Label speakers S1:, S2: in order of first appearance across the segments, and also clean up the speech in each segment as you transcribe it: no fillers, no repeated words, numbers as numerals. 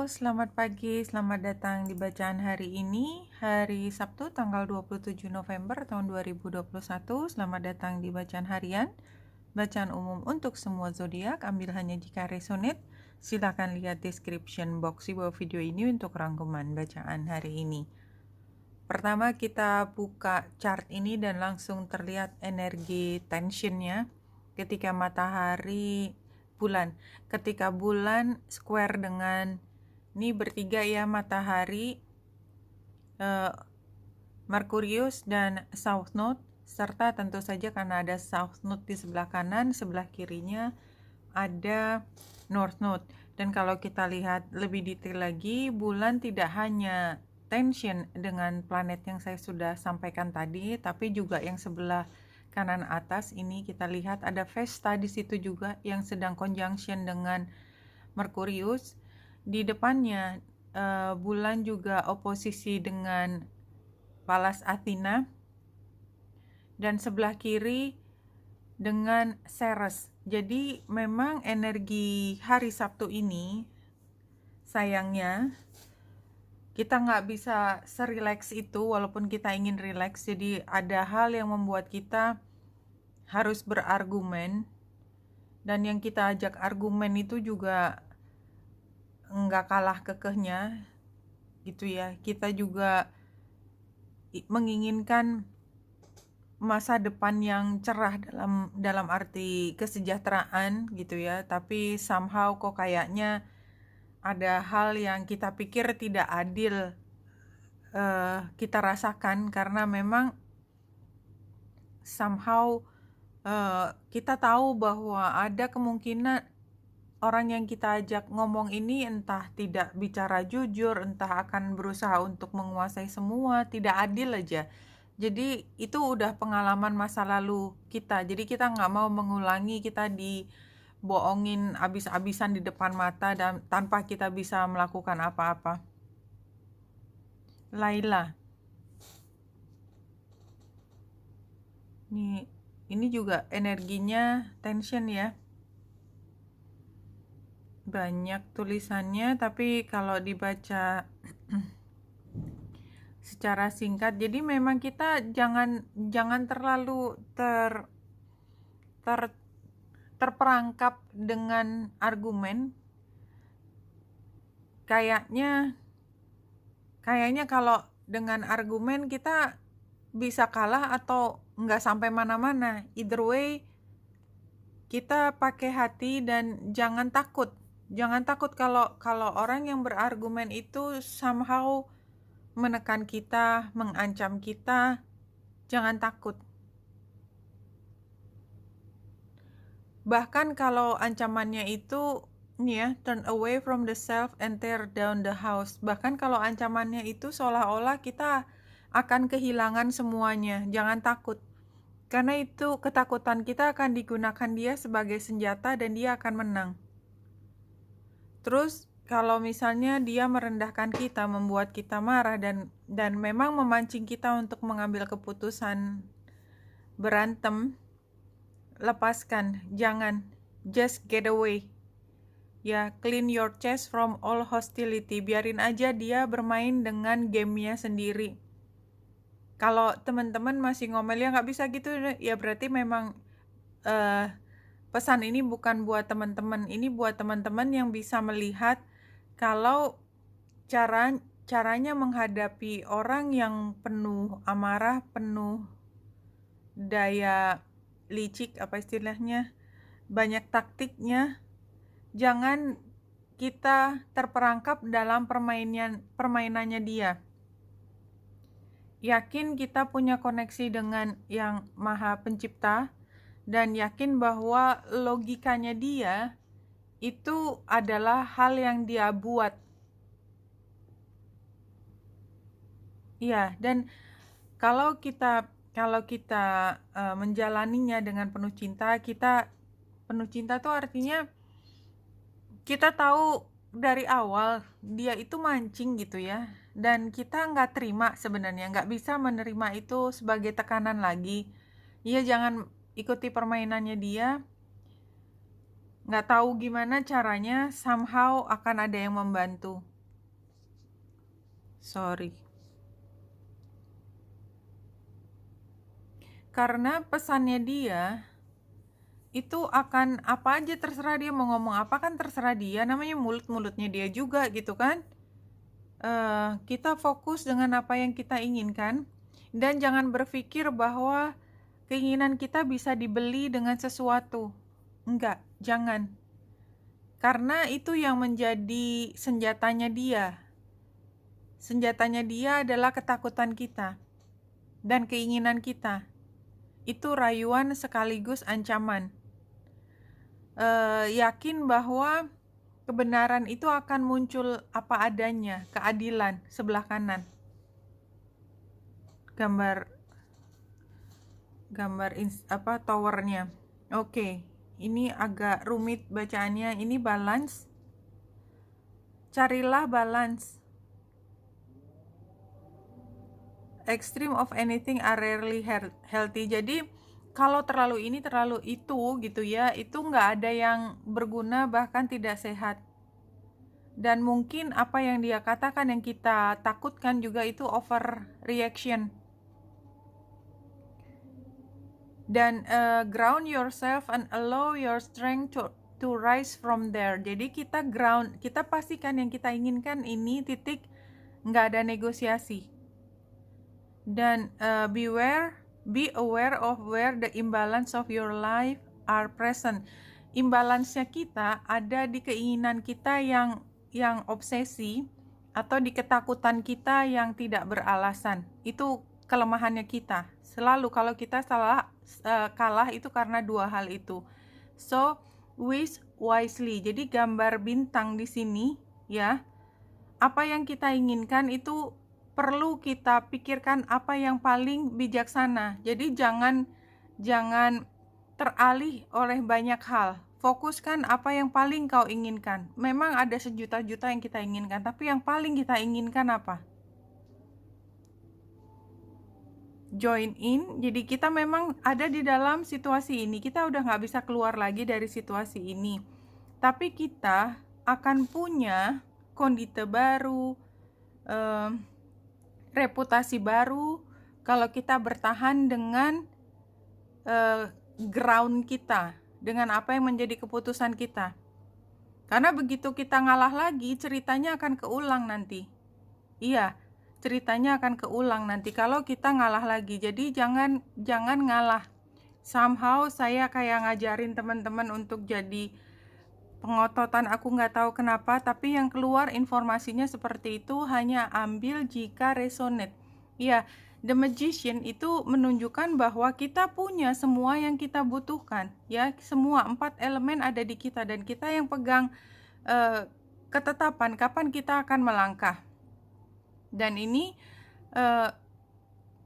S1: selamat pagi, selamat datang di bacaan hari ini, hari Sabtu tanggal 27 November tahun 2021. Selamat datang di bacaan harian, bacaan umum untuk semua zodiak, ambil hanya jika resonate. Silakan lihat description box di bawah video ini untuk rangkuman bacaan hari ini. Pertama kita buka chart ini dan langsung terlihat energi tensionnya ketika matahari ketika bulan square dengan ini bertiga ya, matahari, Merkurius dan South Node, serta tentu saja karena ada South Node di sebelah kanan, sebelah kirinya ada North Node. Dan kalau kita lihat lebih detail lagi, bulan tidak hanya tension dengan planet yang saya sudah sampaikan tadi, tapi juga yang sebelah kanan atas ini kita lihat ada Vesta di situ juga yang sedang conjunction dengan Merkurius. Di depannya bulan juga oposisi dengan Pallas Athena, dan sebelah kiri dengan Ceres. Jadi memang energi hari Sabtu ini sayangnya kita nggak bisa serileks itu walaupun kita ingin rileks. Jadi ada hal yang membuat kita harus berargumen, dan yang kita ajak argumen itu juga nggak kalah kekehnya gitu ya. Kita juga menginginkan masa depan yang cerah dalam arti kesejahteraan gitu ya, tapi somehow kok kayaknya ada hal yang kita pikir tidak adil kita rasakan, karena memang somehow kita tahu bahwa ada kemungkinan orang yang kita ajak ngomong ini entah tidak bicara jujur, entah akan berusaha untuk menguasai semua, tidak adil aja. Jadi itu udah pengalaman masa lalu kita, jadi kita nggak mau mengulangi, kita dibohongin abis-abisan di depan mata dan tanpa kita bisa melakukan apa-apa. Laila, ini juga energinya tension ya, banyak tulisannya, tapi kalau dibaca secara singkat, jadi memang kita jangan terlalu terperangkap dengan argumen. Kayaknya kalau dengan argumen kita bisa kalah atau nggak sampai mana-mana. Either way, kita pakai hati dan jangan takut kalau orang yang berargumen itu somehow menekan kita, mengancam kita. Jangan takut. Bahkan kalau ancamannya itu turn away from the self and tear down the house. Bahkan kalau ancamannya itu seolah-olah kita akan kehilangan semuanya. Jangan takut. Karena itu ketakutan kita akan digunakan dia sebagai senjata dan dia akan menang. Terus kalau misalnya dia merendahkan kita, membuat kita marah dan memang memancing kita untuk mengambil keputusan berantem, lepaskan, jangan, just get away. Ya, clean your chest from all hostility. Biarin aja dia bermain dengan gamenya sendiri. Kalau teman-teman masih ngomel ya nggak bisa gitu, ya berarti memang pesan ini bukan buat teman-teman. Ini buat teman-teman yang bisa melihat kalau caranya menghadapi orang yang penuh amarah, penuh daya licik, apa istilahnya, banyak taktiknya. Jangan kita terperangkap dalam permainannya dia. Yakin kita punya koneksi dengan Yang Maha Pencipta, dan yakin bahwa logikanya dia itu adalah hal yang dia buat. Iya, dan kalau kita menjalaninya dengan penuh cinta, penuh cinta tuh artinya kita tahu dari awal dia itu mancing gitu ya, dan kita nggak terima, sebenarnya nggak bisa menerima itu sebagai tekanan lagi. Iya, jangan ikuti permainannya dia, nggak tahu gimana caranya, somehow akan ada yang membantu. Sorry. Karena pesannya dia itu akan apa aja terserah dia mau ngomong apa kan terserah dia, namanya mulutnya dia juga gitu kan. Kita fokus dengan apa yang kita inginkan dan jangan berpikir bahwa keinginan kita bisa dibeli dengan sesuatu. Enggak, jangan. Karena itu yang menjadi senjatanya dia. Senjatanya dia adalah ketakutan kita dan keinginan kita. Itu rayuan sekaligus ancaman. Yakin bahwa kebenaran itu akan muncul apa adanya, keadilan sebelah kanan. Gambar towernya. Oke, ini agak rumit bacaannya. Ini balance. Carilah balance. Extreme of anything are rarely healthy. Jadi kalau terlalu ini terlalu itu gitu ya, itu nggak ada yang berguna, bahkan tidak sehat. Dan mungkin apa yang dia katakan yang kita takutkan juga itu overreaction. Dan ground yourself and allow your strength to rise from there. Jadi kita ground, kita pastikan yang kita inginkan ini titik, nggak ada negosiasi. Dan be aware of where the imbalance of your life are present. Imbalance-nya kita ada di keinginan kita yang obsesi atau di ketakutan kita yang tidak beralasan. Itu kelemahannya kita. Selalu kalau kita kalah itu karena dua hal itu. So, wish wisely. Jadi gambar bintang di sini ya. Apa yang kita inginkan itu perlu kita pikirkan apa yang paling bijaksana. Jadi jangan teralih oleh banyak hal. Fokuskan apa yang paling kau inginkan. Memang ada sejuta-juta yang kita inginkan, tapi yang paling kita inginkan apa? Join in. Jadi kita memang ada di dalam situasi ini. Kita udah nggak bisa keluar lagi dari situasi ini. Tapi kita akan punya kondite baru, reputasi baru kalau kita bertahan dengan ground kita, dengan apa yang menjadi keputusan kita. Karena begitu kita ngalah lagi, ceritanya akan keulang nanti. Iya, ceritanya akan keulang nanti kalau kita ngalah lagi. Jadi jangan ngalah. Somehow saya kayak ngajarin teman-teman untuk jadi pengototan, aku nggak tahu kenapa, tapi yang keluar informasinya seperti itu, hanya ambil jika resonate. Iya, The Magician itu menunjukkan bahwa kita punya semua yang kita butuhkan, ya, semua 4 elemen ada di kita dan kita yang pegang ketetapan kapan kita akan melangkah. Dan ini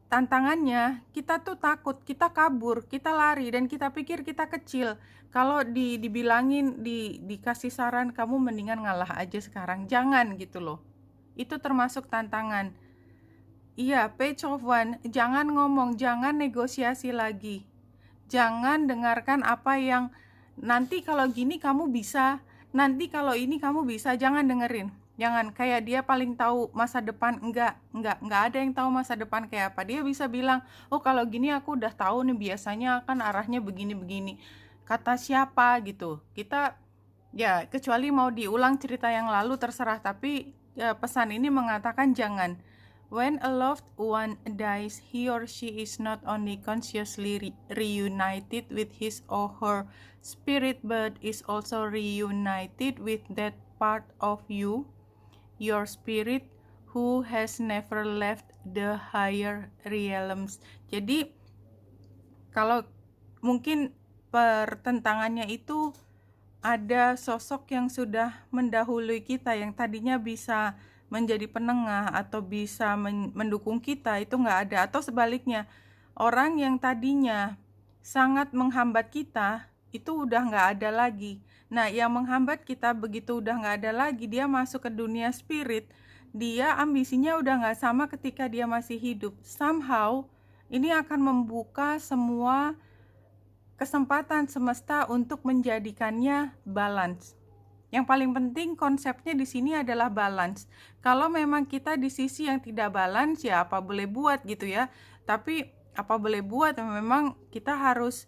S1: tantangannya, kita tuh takut, kita kabur, kita lari dan kita pikir kita kecil. Kalau dibilangin, dikasih saran, kamu mendingan ngalah aja sekarang, jangan gitu loh. Itu termasuk tantangan. Iya, page of one, jangan ngomong, jangan negosiasi lagi. Jangan dengarkan apa yang nanti kalau gini kamu bisa, nanti kalau ini kamu bisa, jangan dengerin. Jangan kayak dia paling tahu masa depan. Enggak ada yang tahu masa depan kayak apa. Dia bisa bilang, oh kalau gini aku udah tahu nih, biasanya akan arahnya begini-begini. Kata siapa gitu. Kita ya kecuali mau diulang cerita yang lalu terserah, tapi ya, pesan ini mengatakan jangan. When a loved one dies, he or she is not only consciously reunited with his or her spirit, but is also reunited with that part of you, your spirit, who has never left the higher realms. Jadi kalau mungkin pertentangannya itu ada sosok yang sudah mendahului kita, yang tadinya bisa menjadi penengah atau bisa mendukung kita, itu nggak ada. Atau sebaliknya, orang yang tadinya sangat menghambat kita itu udah nggak ada lagi. Nah, yang menghambat kita begitu udah nggak ada lagi, dia masuk ke dunia spirit, dia ambisinya udah nggak sama ketika dia masih hidup. Somehow ini akan membuka semua kesempatan semesta untuk menjadikannya balance. Yang paling penting konsepnya di sini adalah balance. Kalau memang kita di sisi yang tidak balance, ya apa boleh buat gitu ya. Tapi apa boleh buat, memang kita harus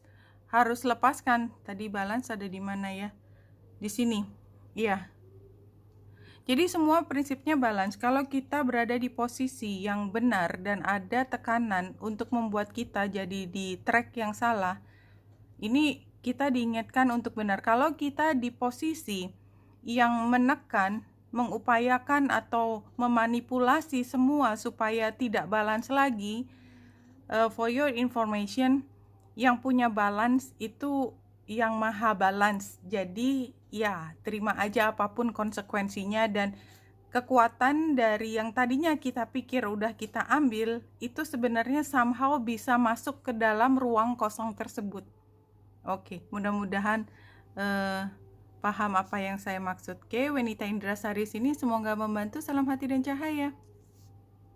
S1: lepaskan. Tadi balance ada di mana ya? Di sini. Iya. Jadi semua prinsipnya balance. Kalau kita berada di posisi yang benar dan ada tekanan untuk membuat kita jadi di track yang salah, ini kita diingatkan untuk benar. Kalau kita di posisi yang menekan, mengupayakan atau memanipulasi semua supaya tidak balance lagi, for your information, yang punya balance itu yang maha balance. Jadi ya terima aja apapun konsekuensinya, dan kekuatan dari yang tadinya kita pikir udah kita ambil itu sebenarnya somehow bisa masuk ke dalam ruang kosong tersebut. Oke, mudah-mudahan paham apa yang saya maksud. Oke, Wenita Indrasari sini, semoga membantu. Salam hati dan cahaya.